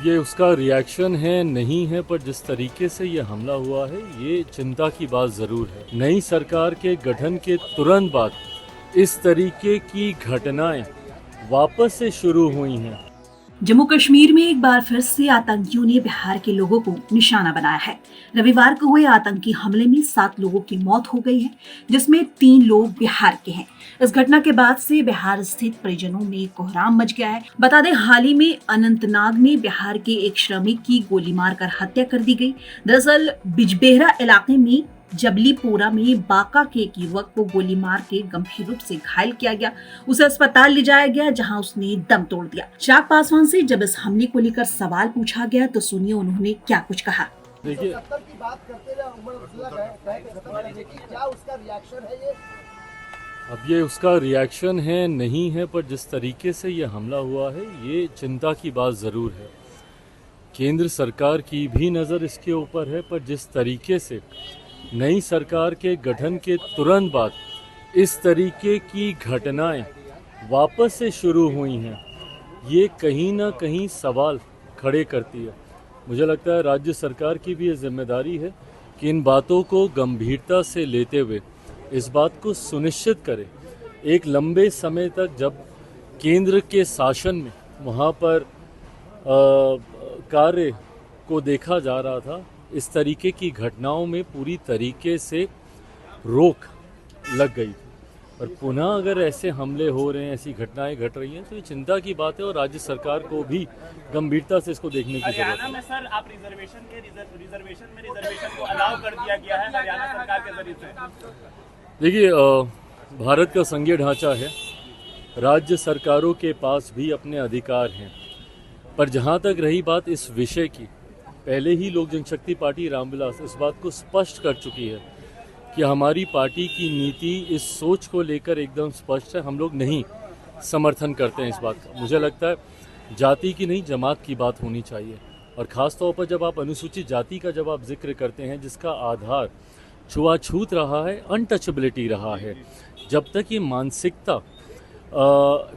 ये उसका रिएक्शन है नहीं है, पर जिस तरीके से ये हमला हुआ है ये चिंता की बात ज़रूर है। नई सरकार के गठन के तुरंत बाद इस तरीके की घटनाएं वापस से शुरू हुई हैं। जम्मू कश्मीर में एक बार फिर से आतंकियों ने बिहार के लोगों को निशाना बनाया है। रविवार को हुए आतंकी हमले में 7 लोगों की मौत हो गई है, जिसमें 3 लोग बिहार के हैं। इस घटना के बाद से बिहार स्थित परिजनों में कोहराम मच गया है। बता दें, हाल ही में अनंतनाग में बिहार के एक श्रमिक की गोली मारकर हत्या कर दी गई। दरअसल बिजबेहरा इलाके में जबलीपोरा में बांका के एक युवक को गोली मार के गंभीर रूप से घायल किया गया। उसे अस्पताल ले जाया गया, जहां उसने दम तोड़ दिया। चिराग पासवान से जब इस हमले को लेकर सवाल पूछा गया तो सुनिए उन्होंने क्या कुछ कहा। देखिए, अब ये उसका रिएक्शन है नहीं है, पर जिस तरीके से ये हमला हुआ है ये चिंता की बात ज़रूर है। केंद्र सरकार की भी नज़र इसके ऊपर है, पर जिस तरीके से नई सरकार के गठन के तुरंत बाद इस तरीके की घटनाएं वापस से शुरू हुई हैं, ये कहीं ना कहीं सवाल खड़े करती है। मुझे लगता है राज्य सरकार की भी ये जिम्मेदारी है कि इन बातों को गंभीरता से लेते हुए इस बात को सुनिश्चित करे। एक लंबे समय तक जब केंद्र के शासन में वहाँ पर कार्य को देखा जा रहा था, इस तरीके की घटनाओं में पूरी तरीके से रोक लग गई थी। और पुनः अगर ऐसे हमले हो रहे हैं, ऐसी घटनाएं घट रही हैं, तो ये चिंता की बात है और राज्य सरकार को भी गंभीरता से इसको देखने की जरूरत है। हरियाणा में सर आप रिजर्वेशन को अलाउ कर दिया गया है हरियाणा सरकार के जरिए से। देखिए, भारत का संघीय ढांचा है, राज्य सरकारों के पास भी अपने अधिकार हैं। पर जहाँ तक रही बात इस विषय की, पहले ही लोक जनशक्ति पार्टी रामविलास इस बात को स्पष्ट कर चुकी है कि हमारी पार्टी की नीति इस सोच को लेकर एकदम स्पष्ट है। हम लोग नहीं समर्थन करते हैं इस बात का। मुझे लगता है जाति की नहीं, जमात की बात होनी चाहिए। और ख़ास तौर पर जब आप अनुसूचित जाति का जब आप जिक्र करते हैं, जिसका आधार छुआछूत रहा है, अनटचेबिलिटी रहा है, जब तक ये मानसिकता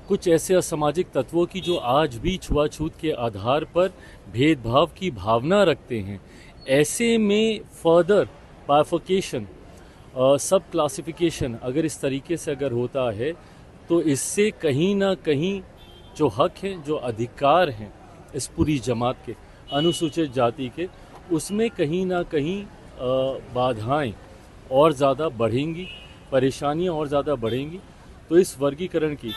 कुछ ऐसे असामाजिक तत्वों की जो आज भी छुआछूत के आधार पर भेदभाव की भावना रखते हैं, ऐसे में फर्दर बाइफर्केशन, सब क्लासिफिकेशन अगर इस तरीके से अगर होता है, तो इससे कहीं ना कहीं जो हक हैं, जो अधिकार हैं इस पूरी जमात के, अनुसूचित जाति के, उसमें कहीं ना कहीं बाधाएं और ज़्यादा बढ़ेंगी, परेशानियां और ज़्यादा बढ़ेंगी। तो इस वर्गीकरण की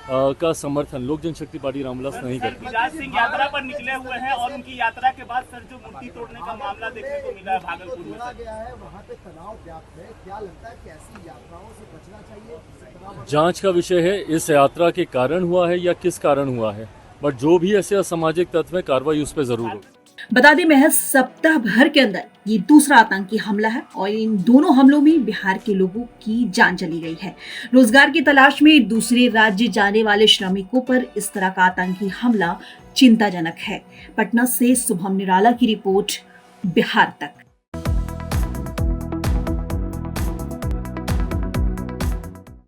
का समर्थन लोक जनशक्ति पार्टी रामविलास नहीं करती। गिरिराज सिंह यात्रा पर निकले हुए हैं और उनकी यात्रा के बाद सर जो मूर्ति तोड़ने का मामला देखने को मिला है भागलपुर में, गया है वहाँ पे तनाव व्याप्त है। क्या लगता है कि ऐसी यात्राओं से बचना चाहिए? जांच का विषय है, इस यात्रा के कारण हुआ है या किस कारण हुआ है, बट जो भी ऐसे असामाजिक तत्व है, कार्रवाई उस पर जरूर होगी। बता दें, महज सप्ताह भर के अंदर ये दूसरा आतंकी हमला है और इन दोनों हमलों में बिहार के लोगों की जान चली गई है। रोजगार की तलाश में दूसरे राज्य जाने वाले श्रमिकों पर इस तरह का आतंकी हमला चिंताजनक है। पटना से शुभम निराला की रिपोर्ट, बिहार तक।